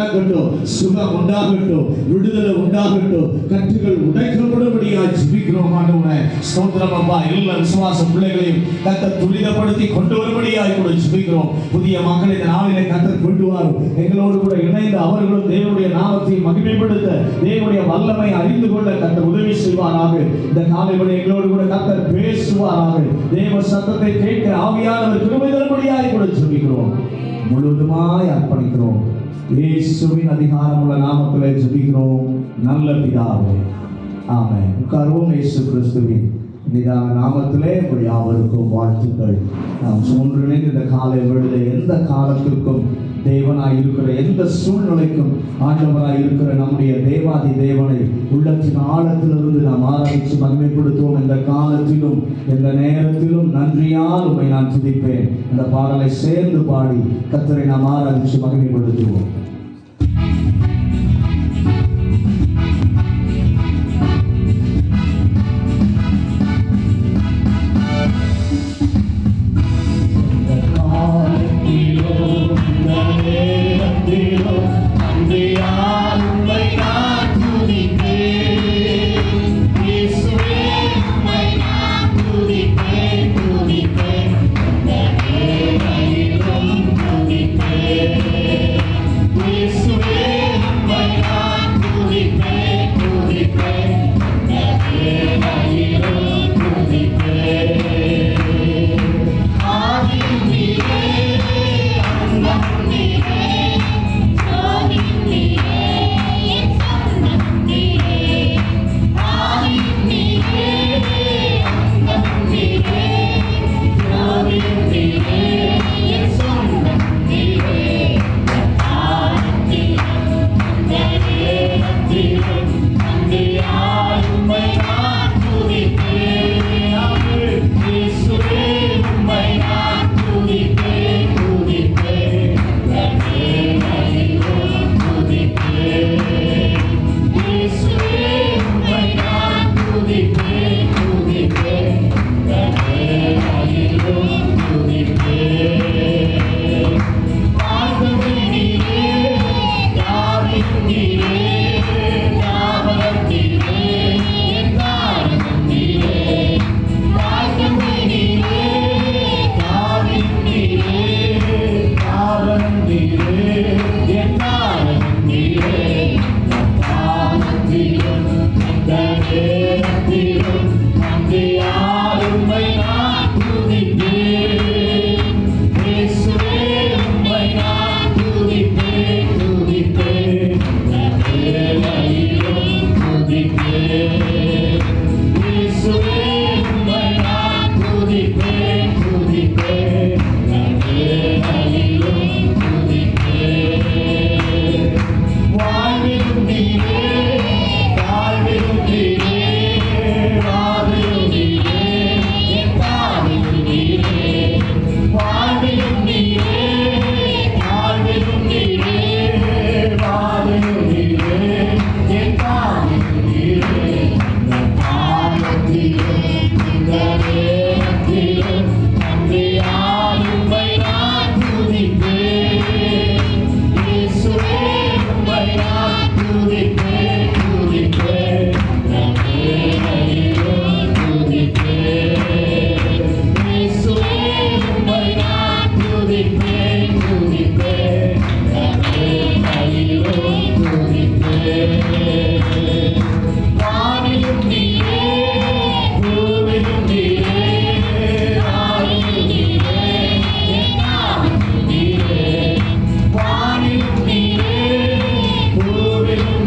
சுகம் உண்டாகட்டும், விடுதலை உண்டாகட்டும், கட்டுகள் உடைக்கப்படும்படியாய் ஜெபிக்கிறோம் ஆண்டவரே. ஸ்தோத்திரம் அப்பா. எல்லா விசுவாச பிள்ளைகளையும் கர்த்தர் துரிதப்படுத்தி கொண்டு வரும்படியாய் கூட ஜெபிக்கிறோம். புதிய மக்களை இந்த நாளிலே கர்த்தர் கொண்டு வரும். எங்களோடு கூட இணைந்து அவர்களும் தேவனுடைய நாமத்தை மகிமைப்படுத்த, தேவனுடைய வல்லமை அறிந்து கொள்ள கர்த்தர் உதவி செய்வாராக. இந்த காலையிலே எங்களோடு கூட கர்த்தர் பேசுவாராக. தேவ சத்தத்தை கேட்க ஆவியானவர் கிருபை தரும்படியாய் கூட ஜெபிக்கிறோம். முழுவதுமாய் அர்ப்பணிக்கிறோம். இயேசுவின் அதிகாரமுள்ள நாமத்திலே ஜெபிக்கிறோம் நல்ல பிதாவே, ஆமென். உட்கார்வோம். இயேசு கிறிஸ்துவின் நிதான நாமத்திலே உங்கள் யாவருக்கும் வாழ்த்துக்கள். நாம் ஒன்றிணைந்து இந்த காலை வேளையிலே எந்த காலத்திற்கும் தேவனாய் இருக்கிற, எந்த சூழ்நிலைக்கும் ஆண்டவராய் இருக்கிற நம்முடைய தேவாதி தேவனை உள்ளத்தின் ஆழத்திலிருந்து நாம் ஆராய்ச்சி மகிமைப்படுத்துவோம். இந்த காலத்திலும் இந்த நேரத்திலும் நன்றியால் உம்மை நான் துதிப்பேன். அந்த பாடலை சேர்ந்து பாடி கர்த்தரை நாம் ஆராய்ச்சி மகிமைப்படுத்துவோம்.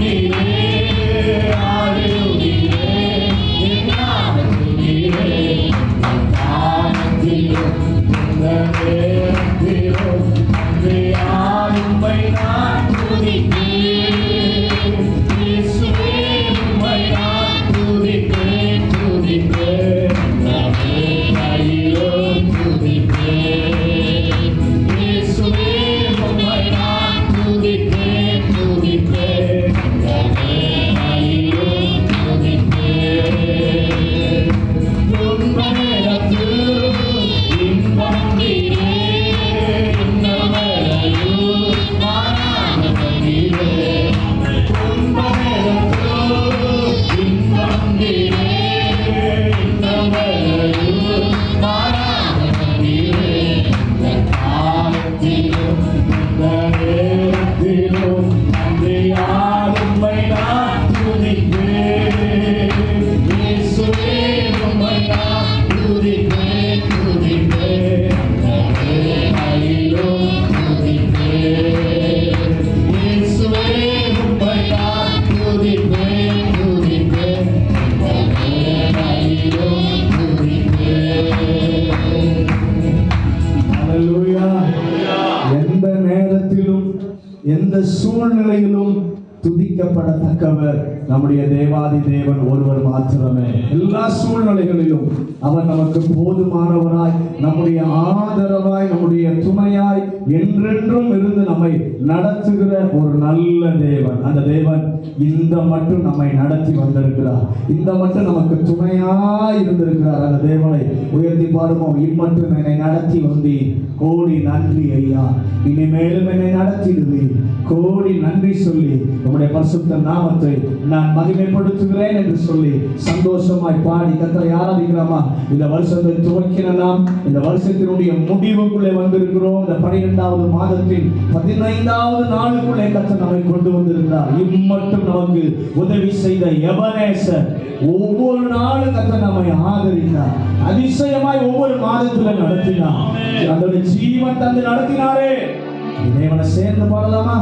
நீ சூழ்நிலையிலும் துதிக்கப்படத்தக்கவர் நம்முடைய தேவாதி தேவன் ஒருவர் மாத்திரமே. எல்லா சூழ்நிலைகளிலும் அவர் நமக்கு போதுமானவராய், நம்முடைய ஆதரவாய், நம்முடைய துணையாய் என்றென்றும் இருந்து நம்மை நடத்துகிற ஒரு நல்ல தேவன். அந்த தேவன் இந்த மட்டும் நம்மை நடத்தி வந்திருக்கிறார், இந்த மட்டும் நமக்கு துணையாய் இருந்திருக்கிறார். அந்த தேவனை உயர்த்தி பாடுவோம். இம்மட்டும் என்னை நடத்தி வந்தீர், கோடி நன்றி ஐயா, இனிமேலும் என்னை நடத்திடுவீர், கோடி நன்றி சொல்லி உம்முடைய பரிசுத்த நாமத்தை நான் மகிமைப்படுத்துகிறேன் என்று சொல்லி சந்தோஷமாய் பாடி கர்த்தரை ஆராதிக்கிறோமா? இந்த வருஷத்தை துவக்கின நாம் இந்த வருஷத்தினுடைய முடிவுக்குள்ளே வந்திருக்கிறோம். இந்த 12வது மாதத்தின் 15வது நாளுக்குள்ளே கர்த்தர் நம்மை கொண்டு வந்திருந்தார். இம்மட்டும் நமக்கு உதவி செய்த எபனேசர் ஒவ்வொரு நாளும் கர்த்தர் நம்மை ஆதரித்தார். அதிசயமாய் ஒவ்வொரு மாதத்துல நடத்தினார். அதோட ஜீவன் தந்து நடத்தினாரே. தேவனை சேர்ந்து பாடலாமா?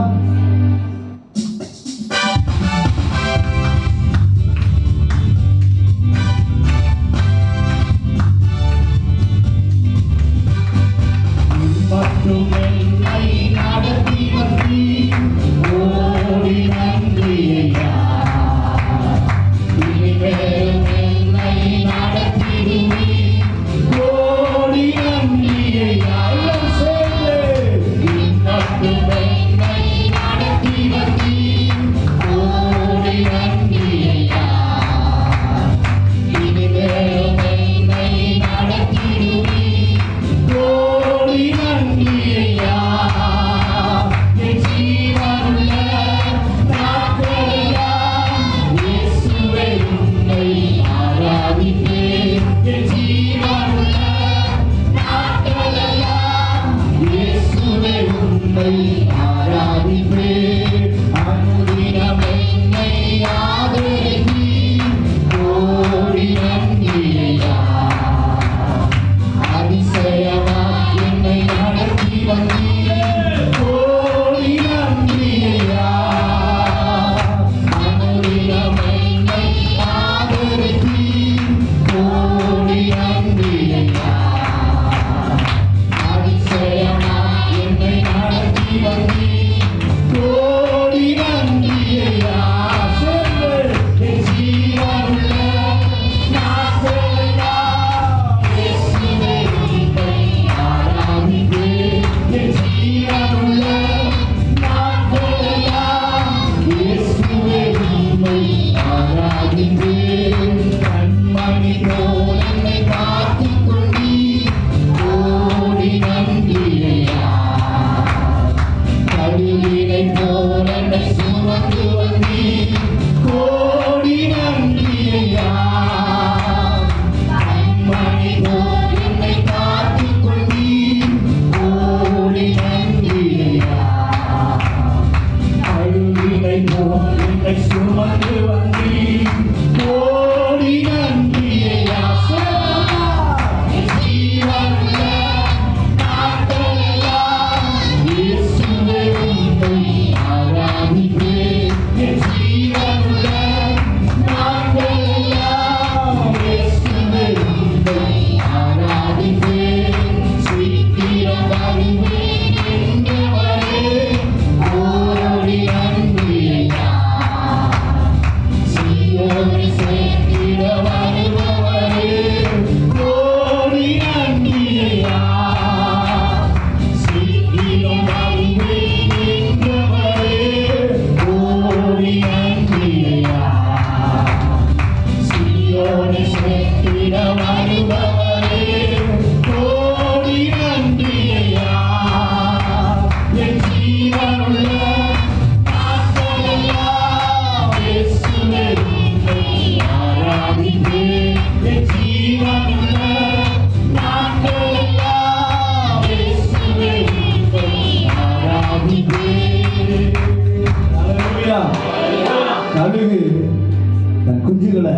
குஞ்சுகளை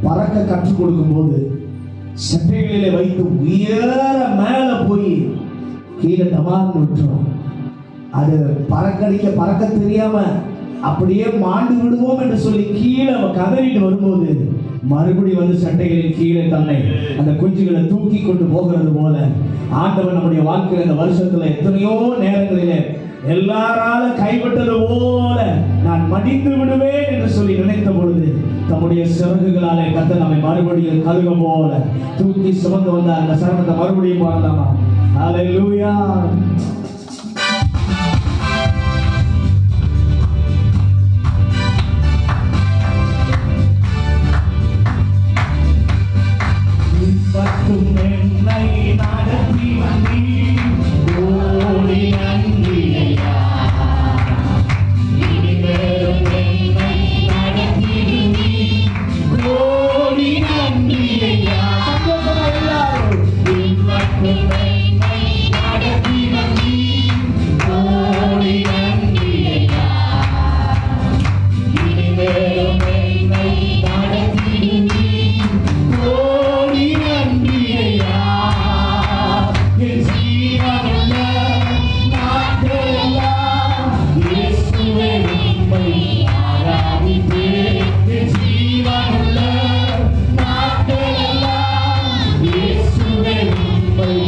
பறக்க கற்றுக் கொடுக்கும் போது சட்டைகளிலே வைத்து உயர மேல போய் கீழே டமார்னு விட்டுரும். அது பறக்க தெரியாம அப்படியே மாண்டு விடுவோம் என்று சொல்லி கீழே கதறிட்டு வரும்போது மறுபடி வந்து சட்டைகளின் கீழே தன்னை அந்த குஞ்சுகளை தூக்கி கொண்டு போகிறது போல ஆண்டவர் நம்முடைய வாழ்க்கையில் இந்த வருஷத்துல எத்தனையோ நேரங்களிலே எல்லாராலும் கைவிட்டது மடிந்து விடுவேன் என்று சொல்லி நினைத்த பொழுது தம்முடைய சிறகுகளாலே கர்த்தர் நம்மை மறுபடியும் கழுக போல தூக்கி சுமந்து வந்தார். அந்த சரணத்தை மறுபடியும் பாடலாமா? ஹல்லேலூயா. என்னை நடத்தி வந்தீர், கோடி நன்றி ஐயா. இனிமேலும் என்னை நடத்திடுவீர், கோடி நன்றி ஐயா. சந்தோஷமா எல்லாரும் இன்மட்டும் என்னை நடத்தி வந்தீர், கோடி நன்றி ஐயா. இனிமேலும் என்னை நடத்திடுவீர், கோடி நன்றி ஐயா. என் ஜீவனுள்ள நாட்களெல்லாம் இயேசுவே உம்மை ஆராதிப்பேன். என் ஜீவனுள்ள நாட்களெல்லாம் இயேசுவே உம்மை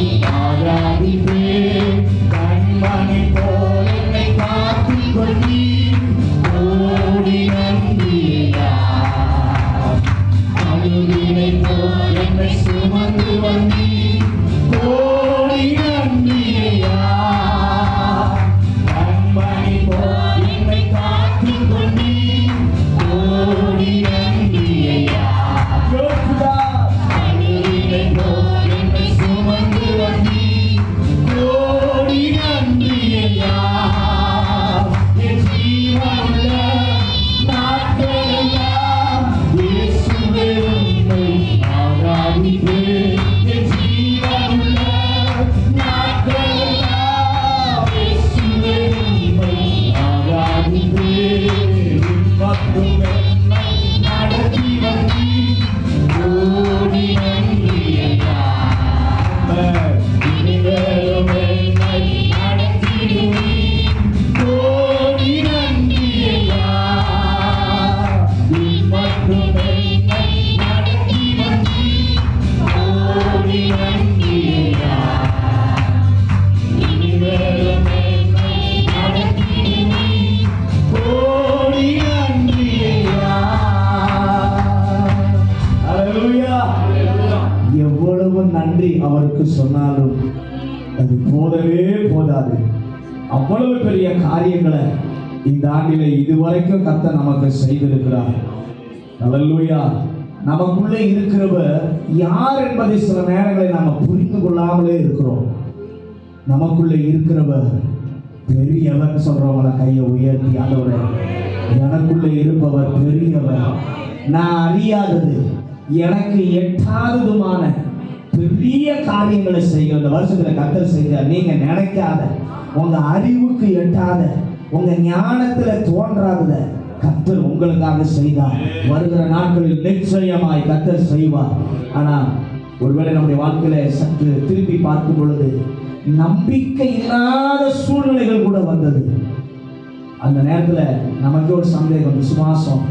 ஆராதிப்பேன். கண்மணி போல என்னை காத்துக் கொண்டீர், கோடி நன்றி ஐயா. அழுவினை போல் என்னை சுமந்து வந்தீர், கோடி நன்றி ஐயா. கண்மணி போல் என்னை காத்துக் கொண்டீர், கோடி நன்றி ஐயா. அழுவினை போல் என்னை சுமந்து வந்தீர், கோடி நன்றி ஐயா. என் ஜீவனுள்ள நாட்களெல்லாம் இயேசுவே உம்மை ஆராதிப்பேன். என் ஜீவனுள்ள நாட்களெல்லாம் இயேசுவே உம்மை ஆராதிப்பேன். மற்றும் என்னை நடத்தி வந்தீர், கோடி நன்றி ஐயா. இனிமேலும் என்னை நடத்திடுவீர், கோடி நன்றி ஐயா. மற்றும் என்னை நடத்தி வந்தீர், கோடி நன்றி ஐயா. இனிமேலும் என்னை நடத்திடுவீர், கோடி நன்றி ஐயா. ஹல்லேலூயா. எவ்வளவு நன்றி அவருக்கு சொன்னாலும் அது போதவே போதாது. அவ்வளவு பெரிய காரியங்களை இந்த ஆண்டிலே இதுவரைக்கும் கர்த்தர் நமக்கு செய்திருக்கிறார். ஹல்லேலூயா. நமக்குள்ளே இருக்கிறவர் யார் என்பதை சில நேரங்களில் நாம புரிந்து கொள்ளாமலே இருக்கிறோம். நமக்குள்ளே இருக்கிறவர் பெரியவர் சொல்றவங்கள கையை உயர்த்தி, ஆண்டவரே எனக்குள்ளே இருப்பவர் பெரியவர், நான் அறியாதது எனக்கு எட்டாததுமான பெரிய காரியங்களை செய்ய இந்த வருஷத்துல கர்த்தர் செய்தார். நீங்க நினைக்காத, உங்க அறிவுக்கு எட்டாத, உங்க ஞானத்துல தோன்றாதத கர்த்தர் உங்களுக்காக செய்தார். வருகிற நாட்களில் நிச்சயமாய் கர்த்தர் செய்வார். ஆனா ஒருவேளை நம்முடைய வாழ்க்கையில சற்று திருப்பி பார்க்கும் பொழுது நம்பிக்கை இல்லாத சூழ்நிலைகள் கூட வந்தது. அந்த நேரத்துல நமக்கு ஒரு சந்தேகம், விசுவாசம்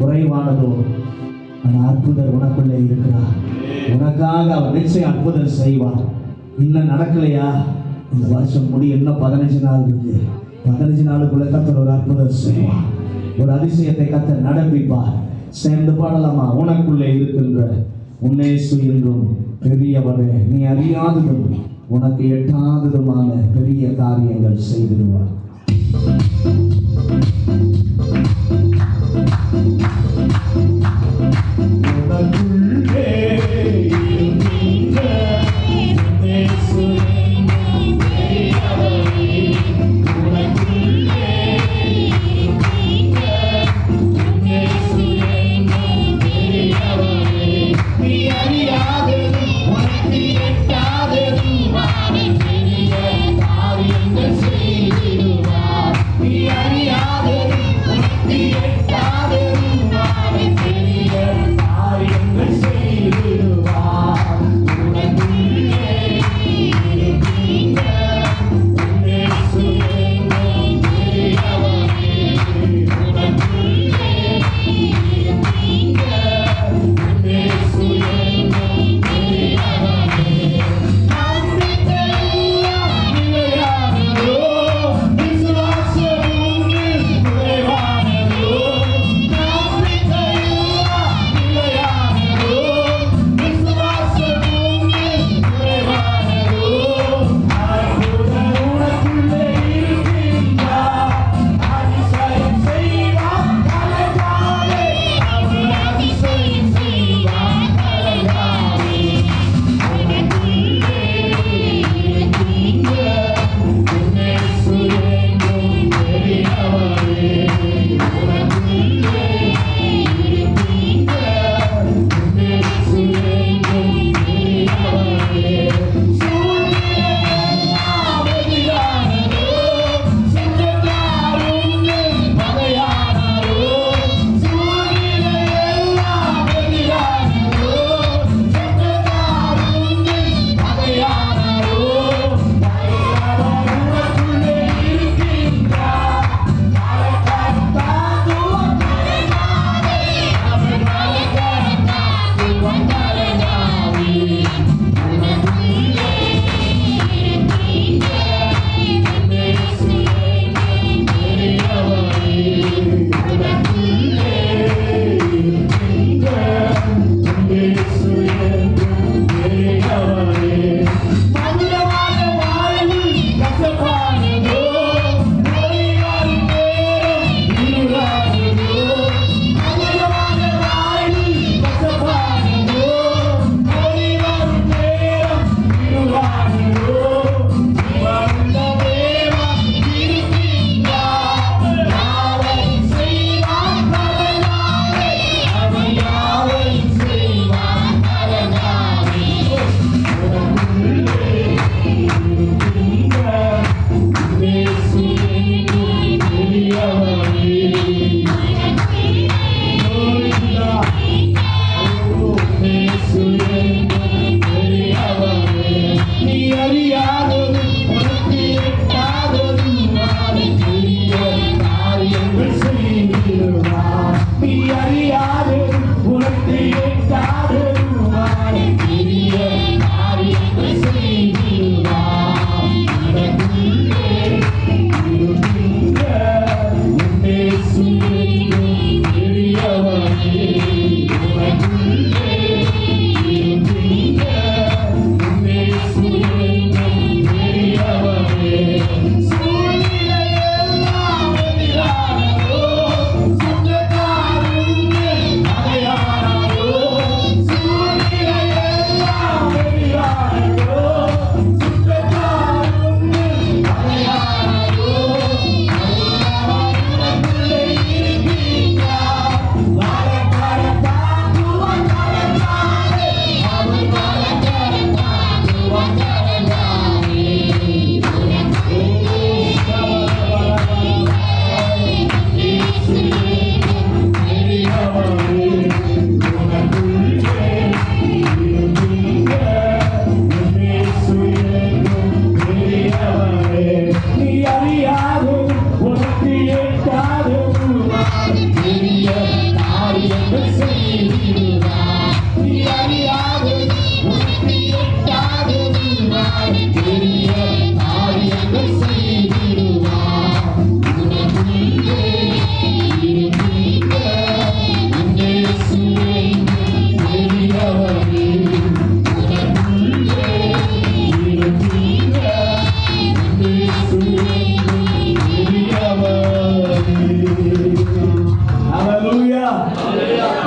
குறைவானதோ. அந்த அற்புதர் உனக்குள்ளே இருக்கிறார். உனக்காக அவர் நிச்சயம் அற்புதம் செய்வார். இன்னும் நடக்கலையா? இந்த வருஷம் முடிய இன்னும் 15 நாள் இருக்கு. 15 நாளுக்குள்ள கர்த்தர் ஒரு அற்புதம் செய்வார். ஒரு அதிசயத்தை கர்த்தர் நடப்பிப்பார். சேர்ந்து பாடலாமா? உனக்குள்ளே இருக்கின்ற உன்னேசு என்றும் பெரியவரே, நீ அறியாததும் உனக்கு எட்டாததுமான பெரிய காரியங்கள் செய்திடுவார். உனக்குள்ளே இருக்கின்ற உன்னேசு என்றும் பெரியவரே, உனக்குள்ளே இருக்கின்ற உன்னேசு என்றும் பெரியவரே, நீ அறியாதது உனக்கு எட்டாததுமான பெரிய காரியங்கள் செய்திடுவார். நீ அறியாத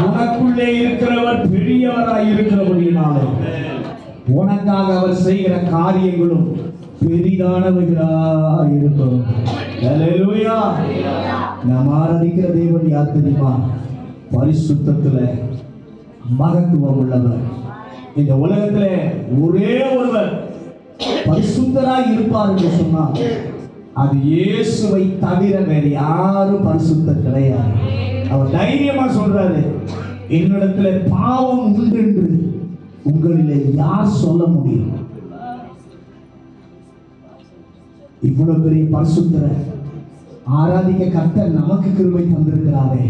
உனக்குள்ளே இருக்கிறவர் பெரியவராய் இருக்கிறபடியினாலே உனக்காக அவர் செய்கிற காரியங்களும் பெரிதானவைகளாய் இருக்கும். ஹல்லேலூயா. நாம் ஆராதிக்கிற தேவன் யார் தெரியுமா? பரிசுத்தத்துல மகத்துவம் உள்ளவர். இந்த உலகத்திலே ஒரே ஒருவர் பரிசுத்தராய் இருப்பார் என்று சொன்னார், அது இயேசுவை தவிர வேறு யாரும் பரிசுத்தர் கிடையாது. அவர் தைரியமா சொல்றாரு, என்னிடத்துல பாவம் உண்டு என்று உங்களிலே யார் சொல்ல முடியும்? இவ்வளவு பெரிய பரிசுத்தரை ஆராதிக்க கர்த்தர் நமக்கு கிருபை தந்திருக்கிறாரே.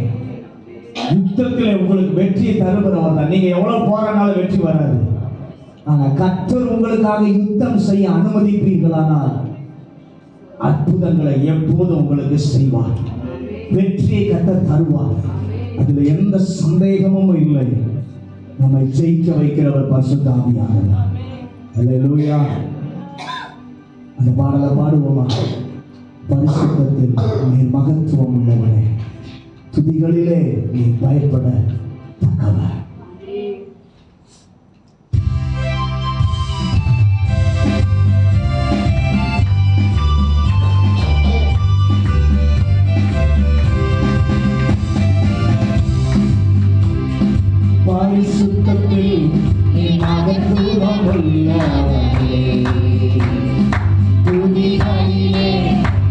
யுத்தத்திலே உங்களுக்கு வெற்றியை தருகிறவர் தான். நீங்க எவ்வளவு போராடினாலும் வெற்றி வராது. ஆனா கர்த்தர் உங்களுக்காக யுத்தம் செய்ய அனுமதிப்பீர்களானால் அற்புதங்களை எப்போதும் உங்களுக்கு செய்வார். வெற்றியை கர்த்தர் தருவார். அதுல எந்த சந்தேகமும் இல்லை. நம்மை ஜெயிக்க வைக்கிறவர் பரிசுத்த ஆவியானவர். ஹல்லேலூயா. அந்த பாடலை பாடுவோமா? பரிசுத்தத்தில் நீ மகத்துவம் உள்ளவனே, துதிகளிலே நீ பயப்பட தக்கவர். பரிசுத்தத்தில் நீ மகத்துவம் உள்ளவனே, துதிகளிலே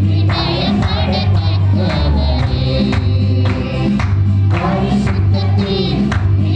நீ பயப்பட தக்கவரே. பரிசுத்தத்தில் நீ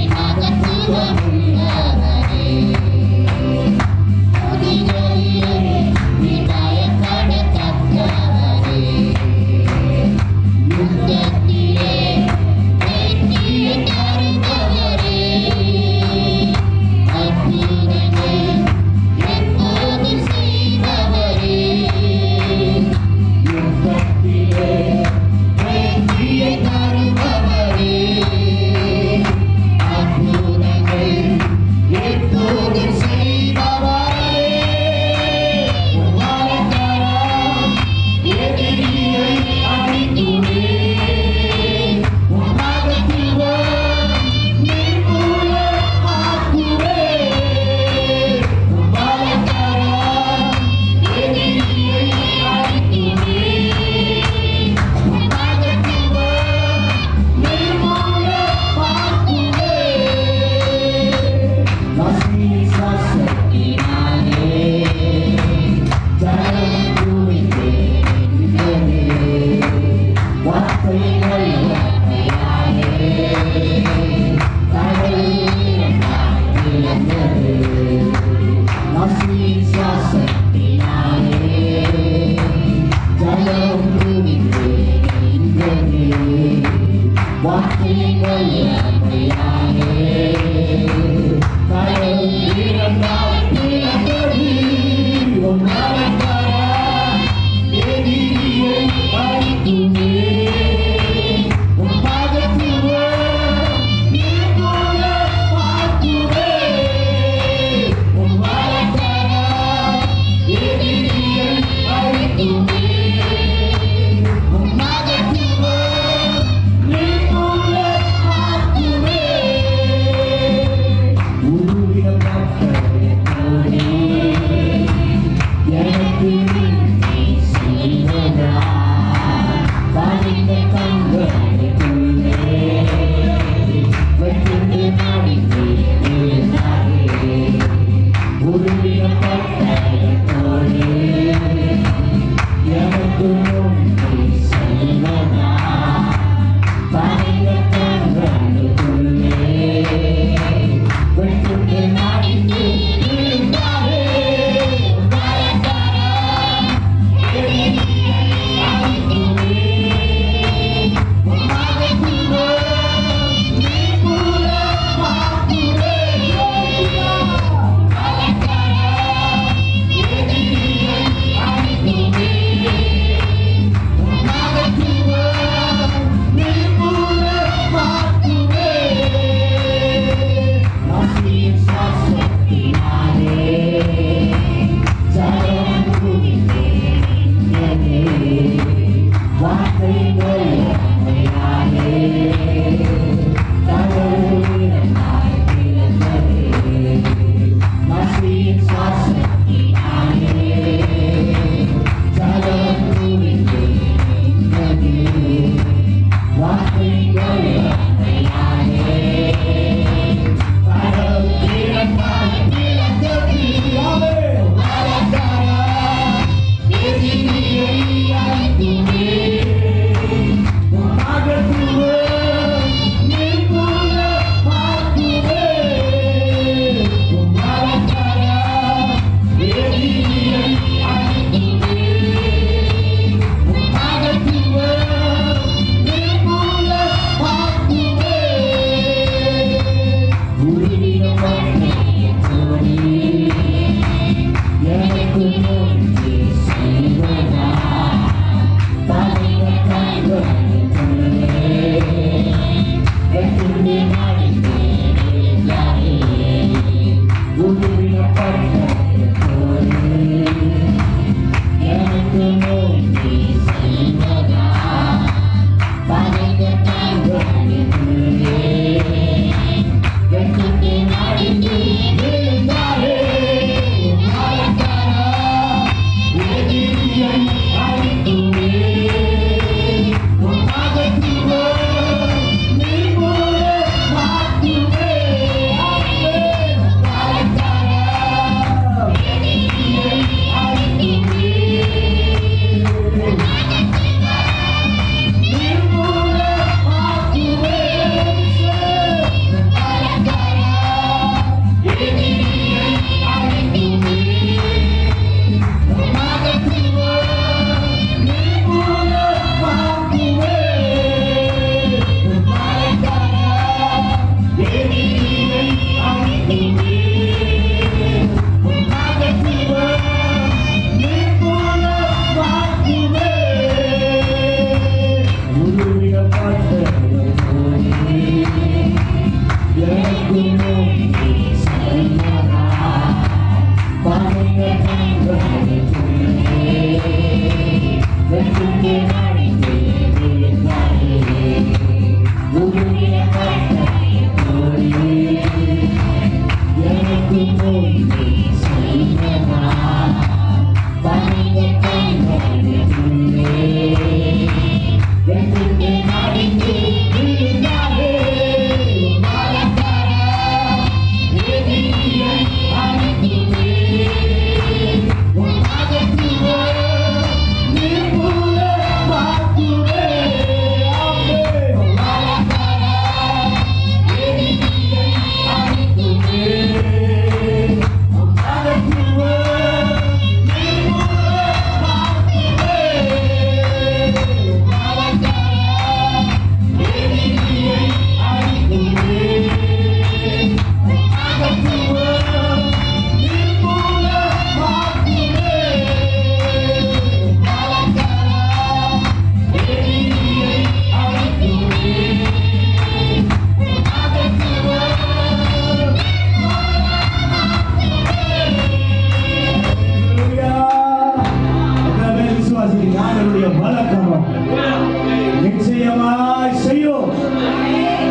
நிச்சயமாய் செய்யும்,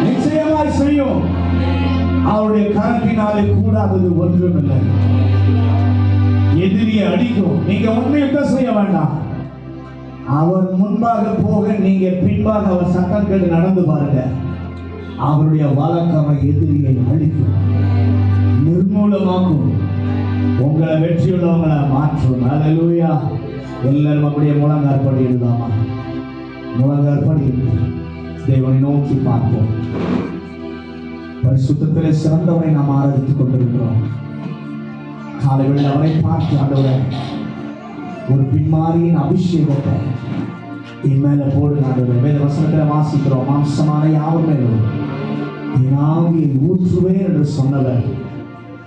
நிச்சயமாய் செய்யும். அவருடைய கரத்தினாலே கூடாதது ஒன்றுமில்லை. எதிரியை அடிக்கும். நீங்க ஒன்றும் யுத்தம் செய்ய வேண்டாம். அவர் முன்பாக போக நீங்க பின்பாக அவர் சட்டம் கேட்டு நடந்து பாருங்க. அவருடைய வழக்கமை எதிரியை அழிக்கும், நிர்மூலமாக்கும், உங்களை வெற்றியுள்ளவங்களை மாற்றும். அல்லேலூயா. எல்லாரும் அப்படியே முழங்காற்படி எழுதாமா? முழங்காற்படி தேவனை நோக்கி பார்ப்போம். பரிசுத்தத்திலே சிறந்தவரை நாம் ஆராதித்துக் கொண்டிருக்கிறோம். காலையில் அவரை பார்த்து, ஆண்டவரே, ஒரு பின்மாரியின் அபிஷேகத்தை என் மேல போடுங்க ஆண்டவரே. வேத வசனத்தில் வாசிக்கிறோம், மாம்சமான யாவர் மேலும் என் ஆவியை ஊற்றுவேன் என்று சொன்னவர்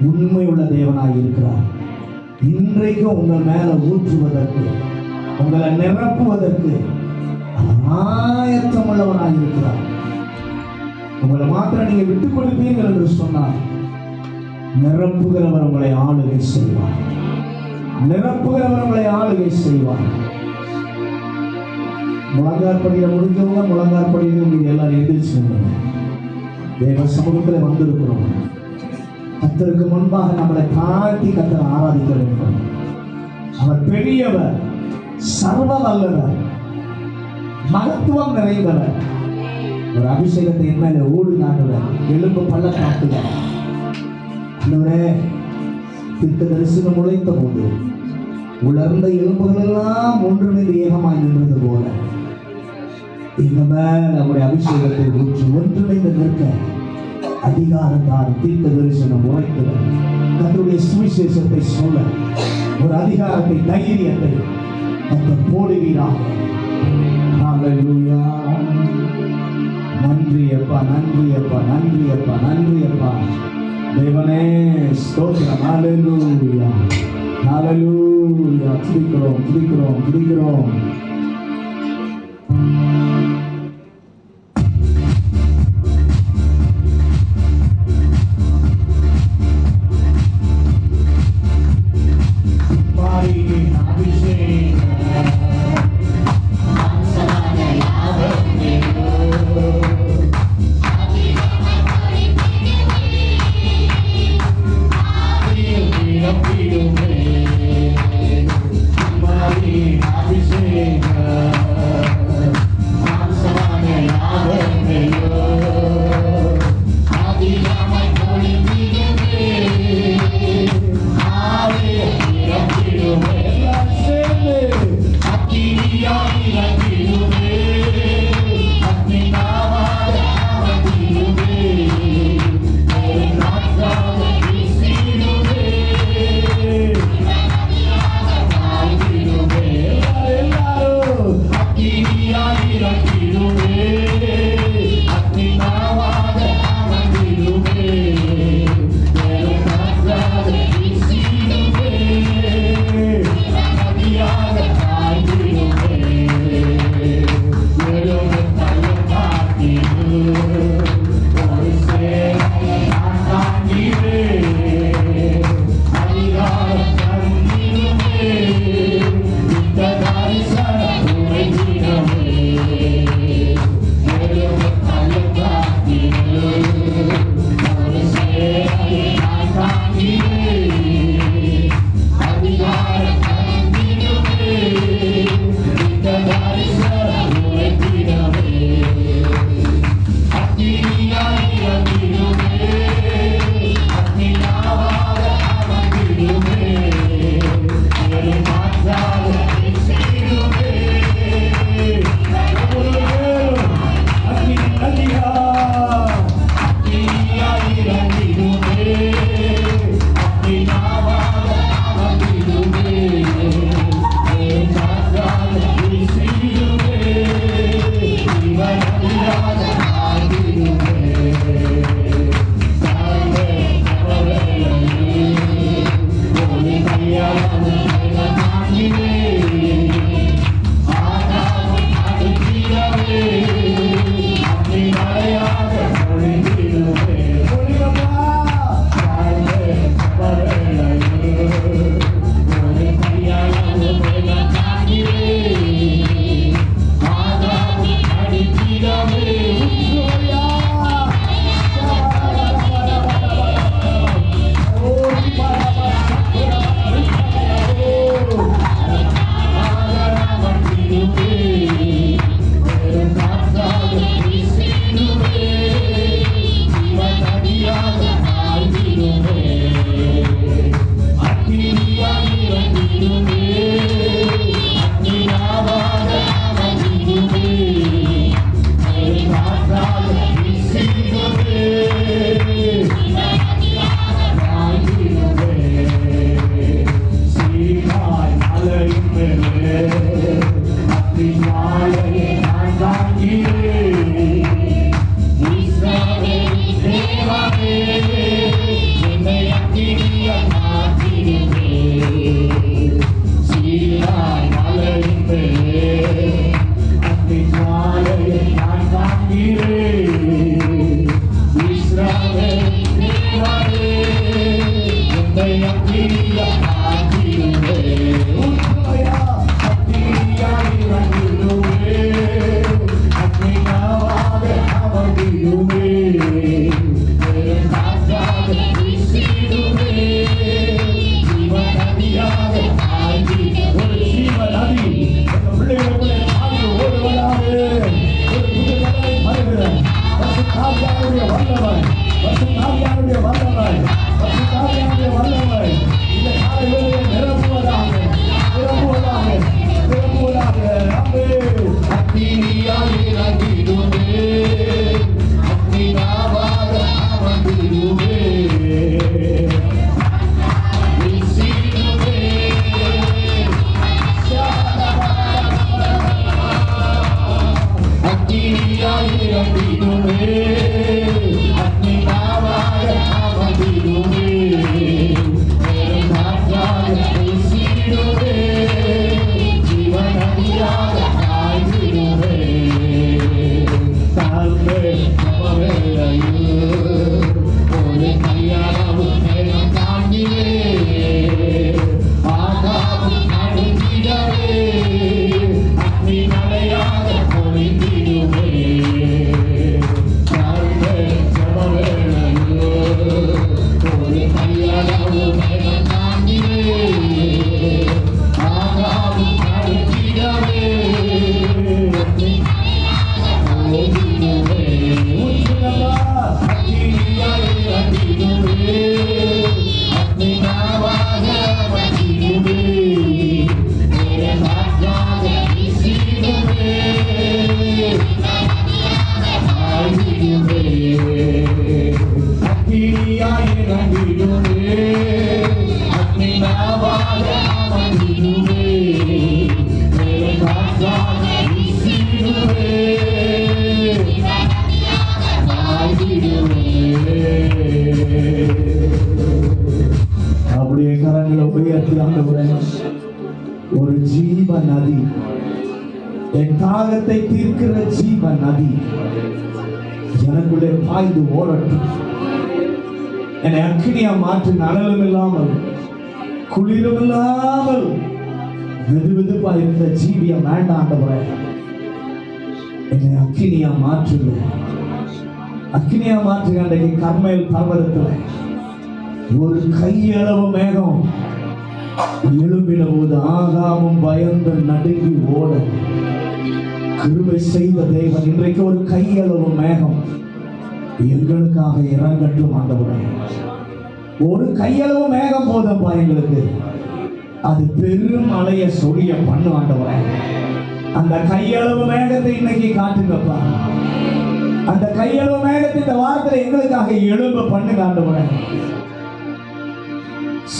உண்மை உள்ள தேவனாய் இருக்கிறார். இன்றைக்கும் உங்கள் மேல ஊற்றுவதற்கு, உங்களை நிரப்புவதற்கு ஆயத்தம் உள்ளவனாய் இருக்கிறார். உங்களை மாத்திரம் நீங்க விட்டுக் கொடுப்பீர்கள் என்று சொன்னார், நிரப்புகிறவர் உங்களை ஆளுகை செய்வார். நிரப்புகிறவர் உங்களை ஆளுகை செய்வார். முழங்காற்படியில முடிஞ்சவங்க முழங்காற்படியில நீங்க எல்லாரும் எதிர்த்து தேவ சமூகத்தில் வந்திருக்கிறோம். கர்த்தருக்கு முன்பாக நம்மளை தாழ்த்தி கர்த்தரை ஆராதிக்க வேண்டும். அவர் பெரியவர், சர்வ வல்லவர், மகத்துவம் நிறைந்தவர். ஒரு அபிஷேகத்தை என் மேல ஓடுனாண்டவர், எலும்பு பள்ளத்தாக்குல தீர்க்க தரிசனம் உழைத்த போது உலர்ந்த எலும்புகள் எல்லாம் ஒன்றிணைந்து ஏகமாய் நின்றது போல இந்த மேல் நம்முடைய அபிஷேகத்தை ஊற்றி ஒன்றிணைந்து நிற்க அதிகாரத்தால் தீர்க்க தரிசனம் உரைத்தவர். கர்த்தருடைய சுவிசேஷத்தை சொல்ல ஒரு அதிகாரத்தை, தைரியத்தை கர்த்தர் போடுகிறார். ஹல்லேலூயா. நன்றி அப்பா, நன்றி அப்பா, நன்றி அப்பா, நன்றி அப்பா. தேவனே ஸ்தோத்திரம். ஹல்லேலூயா, ஹல்லேலூயா. துதிக்கிறோம், துதிக்கிறோம், துதிக்கிறோம். இறங்கிடுவே அக்னி நாவாக அமர்ந்திடுவே காற்றாக வீசிடுவே ஜீவநதியாக ஆகிடுவே தாழ்வே சமவேளையில் ஒரு கையாளவும் நேரம் தாங்கிவே ஆகாவும் அழுந்திடவே அக்னி மலையாக பொழிந்திடுவே தாழ்வே சமவேளையில் ஒரு கையாளவும் நேரம் தாங்கிவே ஆகாவும் அழுந்திடவே அப்படியே கரங்களை உயர்த்தி ஆண்டவரே, ஒரு ஜீவ நதி, என் தாகத்தை தீர்க்கிற ஜீவ நதி எனக்குள்ளே பாய்ந்து ஓடட்டும். என்னை அக்கினியா மாற்று, நலலும் இல்லாமல் குளிரும் இல்லாமல் வெது வெதுப்பா இருந்த ஜீவியம் வேண்டாம் ஆண்டவரே, என்னை அக்கினியா மாற்றுங்க. அக்கினியா மாற்றுங்க. அன்றைக்கு கர்மேல் பர்வதத்துல ஒரு கையளவு மேகம் எழும்பின போது ஆகாமும் பயந்து நடுங்கி ஓட கிருபை செய்த தேவன் இன்றைக்கு ஒரு கையளவு மேகம் எங்களுக்காக இறங்கட்டும் ஆண்டவரே. ஒரு கையளவு மேகம் போதும்பா எங்களுக்கு, அது பெரும் மலையை சொரிய பண்ணு ஆண்டவரே. அந்த கையளவு மேகத்தை இன்னைக்கு காட்டுங்கப்பா. அந்த கையளவு மேகத்தை இந்த வாரத்தில் எங்களுக்காக எழும்ப பண்ணுங்க ஆண்டவரே.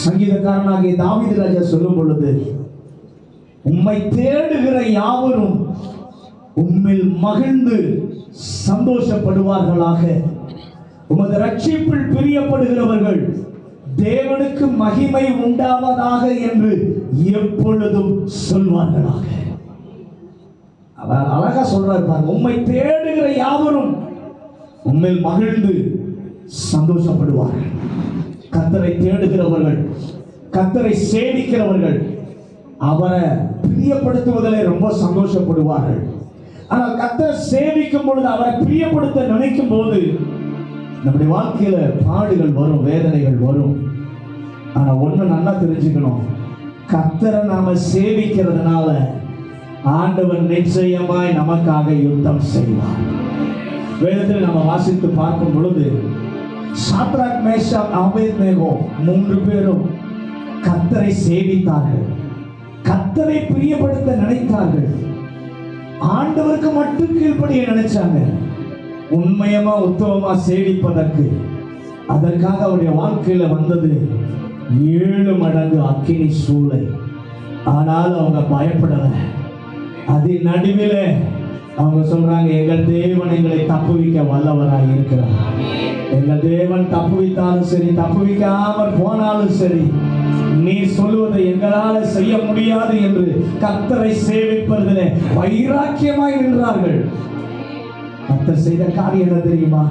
சங்கீதக்காரனாகிய தாவீது ராஜா சொல்லும் பொழுது, உம்மை தேடுகிற யாவரும் உம்மில் மகிழ்ந்து சந்தோஷப்படுவார்களாக, உமது ரட்சிப்பில் பிரியப்படுகிறவர்கள் தேவனுக்கு மகிமை உண்டாவதாக என்று எப்பொழுதும் சொல்வார்களாக. அவர் அழகா சொல்றார் பாருங்க, உம்மை தேடுகிற யாவரும் உம்மில் மகிழ்ந்து சந்தோஷப்படுவார்கள். கர்த்தரை தேடுகிறவர்கள், கர்த்தரை சேவிக்கிறவர்கள் அவரை பிரியப்படுத்துவதிலே ரொம்ப சந்தோஷப்படுவார்கள். ஆனால் கர்த்தரை சேவிக்கும் பொழுது, அவரை பிரியப்படுத்த நினைக்கும் போது நம்முடைய வாழ்க்கையில பாடுகள் வரும், வேதனைகள் வரும். ஆனா ஒண்ணு நல்லா தெரிஞ்சுக்கணும், கர்த்தரை நாம சேவிக்கிறதுனால ஆண்டவர் நிச்சயமாய் நமக்காக யுத்தம் செய்வார். வேதத்தில் நம்ம வாசித்து பார்க்கும் பொழுது, சாத்ராக், மேஷாக், ஆபேத்நேகோ 3 பேரும் கர்த்தரை சேவித்தார்கள், கர்த்தரை பிரியப்படுத்த நினைத்தார்கள், ஆண்டவருக்கு மட்டும் கீழ்ப்படிய நினைச்சாங்க. உண்மையமா உத்தமமா சேவிப்பதற்கு, அதற்காக அவருடைய வாழ்க்கையில வந்தது 7 மடங்கு அக்கினி சூளை. ஆனால் அவங்க பயப்படல. அதன் நடுவில் அவங்க சொல்றாங்க, எங்கள் தேவன் எங்களை தப்புவிக்க வல்லவராய் இருக்கிறார். எங்கள் தேவன் தப்புவித்தாலும் சரி, தப்புவிக்காமல் போனாலும் சரி, நீ சொல்லுவதை எங்களால் செய்ய முடியாது என்று கர்த்தரை சேவிப்பதிலே வைராக்கியமாய் நின்றார்கள். கர்த்தர் செய்த காரியம் என்ன தெரியுமா?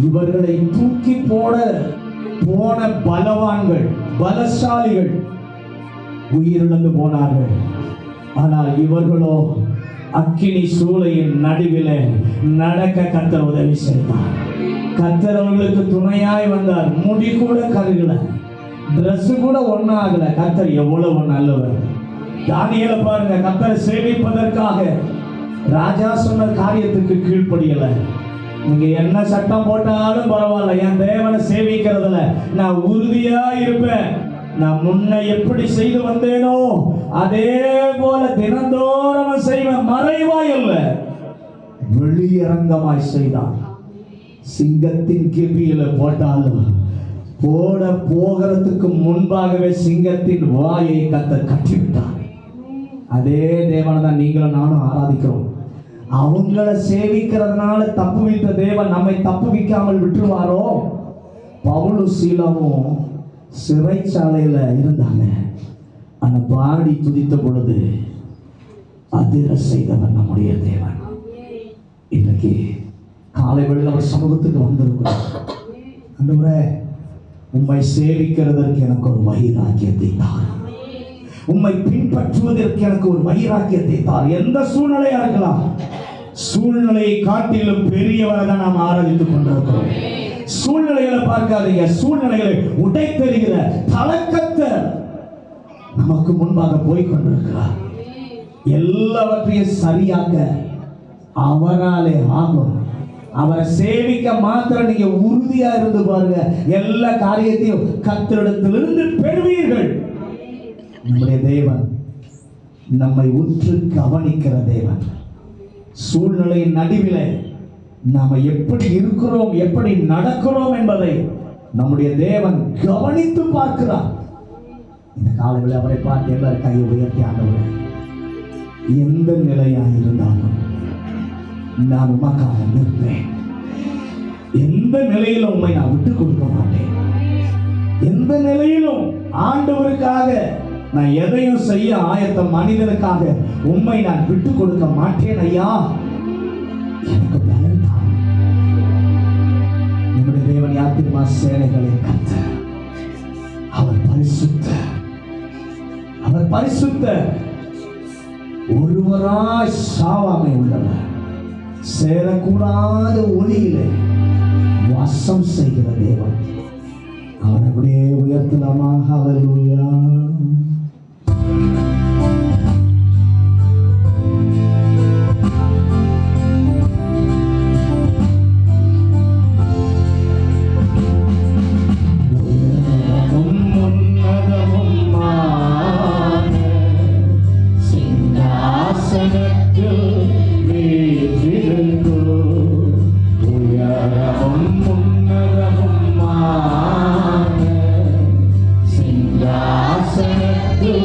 இவர்களை தூக்கி போன பலவான்கள், பலசாலிகள் உயிரிழந்து போனார்கள். ஆனால் இவர்களோ அக்கினி சூளையின் நடுவிலே நடக்க கர்த்தர் உதவி செய்தார். கர்த்தர் அவர்களுக்கு துணையாய் வந்தார். முடி கூட கருகல, டிரெஸ் கூட ஒன்னாகல. கர்த்தர் எவ்வளவு நல்லவர். தானியேலை பாருங்க, கர்த்தரை சேவிப்பதற்காக ராஜா சொன்ன காரியத்துக்கு கீழ்ப்படியல. நீங்க என்ன சட்டம் போட்டாலும் பரவாயில்ல, என் தேவனை சேவிக்கிறதுல நான் உறுதியா இருப்பேன். நான் முன்ன எப்படி செய்து வந்தேனோ அதே போல தினந்தோறும் செய்வேன். மறைவாய் அல்ல, வெளியரங்கமாய் செய்தான். சிங்கத்தின் கிபியில போட்டாலும் போகிறதுக்கு முன்பாகவே சிங்கத்தின் வாயை கர்த்தர் கட்டிவிட்டார். அதே தேவனை தான் நீங்களும் நானும் ஆராதிக்கிறோம். அவங்கள சேவிக்கிறதுனால தப்புவித்த தேவன் நம்மை தப்புவிக்காமல் விட்டுருவாரோ? பவுலும் சீலாவும் சிறைச்சாலையில இருந்தாங்க. அந்த பாடி துதித்த பொழுது அதிர செய்தவர் நம்முடைய தேவன். இன்னைக்கு காலை வேளையில் அவர் சமூகத்துக்கு வந்திருக்கிறார். ஆண்டவரே, உம்மை சேவிக்கிறதற்கு எனக்கு ஒரு வைராக்கியத்தை தார், உம்மை பின்பற்றுவதற்கு எனக்கு ஒரு வைராக்கியத்தை தார். எந்த சூழ்நிலையா இருக்கலாம், சூழ்நிலையை காட்டிலும் பெரியவரை தான் நாம் ஆராதித்துக் கொண்டிருக்கிறோம். சூழ்நிலைகளை பார்க்காதீங்க, சூழ்நிலைகளை உடைத்தெறிகிற கலக்கத்தை நமக்கு முன்பாக போய் கொண்டிருக்கிறார். எல்லாவற்றையும் சரியாக அவராலே ஆகும். அவரை சேவிக்க மாத்திரம் நீங்க உறுதியா இருந்து பாருங்க, எல்லா காரியத்தையும் கர்த்தரிடத்திலிருந்து பெறுவீர்கள். நம்முடைய தேவன் நம்மை உற்று கவனிக்கிற தேவன். சூழ்நிலையின் நடுவிலே நாம எப்படி இருக்கிறோம், எப்படி நடக்கிறோம் என்பதை நம்முடைய தேவன் கவனித்து பார்க்கிறார். இந்த காலையில் அவரை பார்த்து எல்லாரும் கையை உயர்த்தி, ஆண்டவரே, எந்த நிலையாக இருந்தாலும் நான் உமக்காக நிற்பேன். எந்த நிலையிலும் உண்மை நான் விட்டுக் கொடுக்க மாட்டேன். எந்த நிலையிலும் ஆண்டவருக்காக நான் எதையும் செய்ய ஆயத்தம். மனிதனுக்காக உண்மை நான் விட்டுக் கொடுக்க மாட்டேன். ஐயா, எனக்கு பலன் தான். நம்முடைய தேவன் யாத்திரமா சேனைகளை கத்த, அவர் பரிசுத்த, அவர் பரிசுத்த, ஒருவராய் சாவாமை உள்ளவர், சேரக்கூடாத ஒளியிலே வாசம் செய்கிற தேவன். அவர் அப்படியே உயர்த்தலாமா? ஹல்லேலூயா. சிங்காசனத்தில்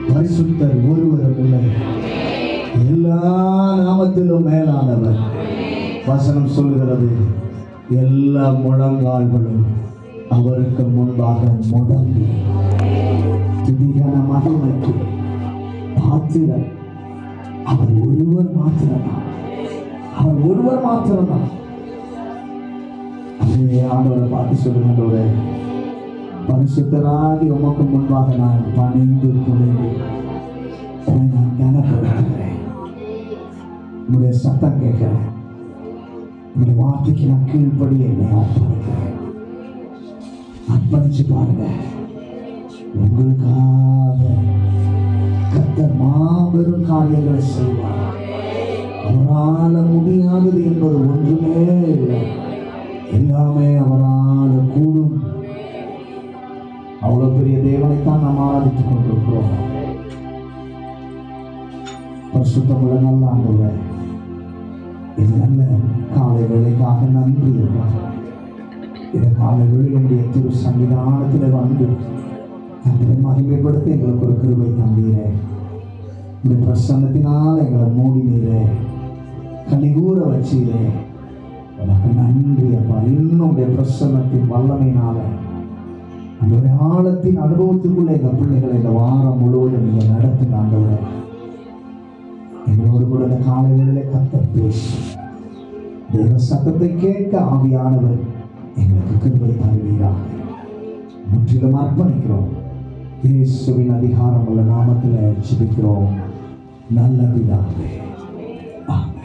பரிசுத்தர் ஒருவரும் இல்லை, எல்லா நாமத்திலும் மேலானவர். வசனம் சொல்லுகிறது, எல்லா முழங்கால்களும் அவருக்கு முன்பாக முடங்கி துதிகன மகிமைக்கு பாத்திரர் அவர் ஒருவர் மாத்திரம்தான். அவர் ஒருவர் மாத்திரம்தான். அதே ஆண்டவரை பார்த்து சொல்லுகின்றவரே, பரிசுத்தராகி உமக்கு முன்பாக நான் பணிந்து குறைந்து நான் கனப்படுத்துகிறேன். உங்களுடைய சத்தம் கேட்கிறேன். உங்களுடைய வார்த்தைக்கு நான் கீழ்படி என்னை அர்ப்பணிக்கிறேன். அர்ப்பணிச்சு பாருங்க. உங்களுக்காக கர்த்தர் மாபெரும் காரியங்களை செய்வார். அவரால் முடியாதது என்பது ஒன்றுமே இல்லை. எல்லாமே அவரால் கூடும். அவ்வளவு பெரிய தேவனைத்தான் நாம் ஆராதித்துக் கொண்டிருக்கிறோம். பரிசுத்தமுள்ள நல்ல ஆண்டவரே, இது நல்ல காலை வேளைக்காக நன்றி. இந்த காலை வேளையினுடைய திரு சன்னிதானத்தில் வந்து தங்களை மகிமைப்படுத்த எங்களுக்கு ஒரு கிருபை தந்தீரே. இந்த பிரசன்னத்தினால் எங்களை மூடினீரே, கனிகூற வச்சீரே. உனக்கு நன்றி அப்பா. இன்னும் உடைய பிரசன்னத்தின் வல்லமையினால அந்த ஆழத்தின் அனுபவத்துக்குள்ள எங்கள் பிள்ளைகளை இந்த வாரம் முழுவதும் நீங்கள் நடத்துங்க ஆண்டவரே. எங்களோடு கூட இந்த காலை வேளையிலே கர்த்தர் பேசி தேவ சத்தத்தை கேட்க ஆவியானவர் எங்களுக்கு கிருபை தருவீராக. முற்றிலும் அர்ப்பணிக்கிறோம். இயேசுவின் அதிகாரம் உள்ள நாமத்தில் ஜெபிக்கிறோம் நல்ல பிதாவே.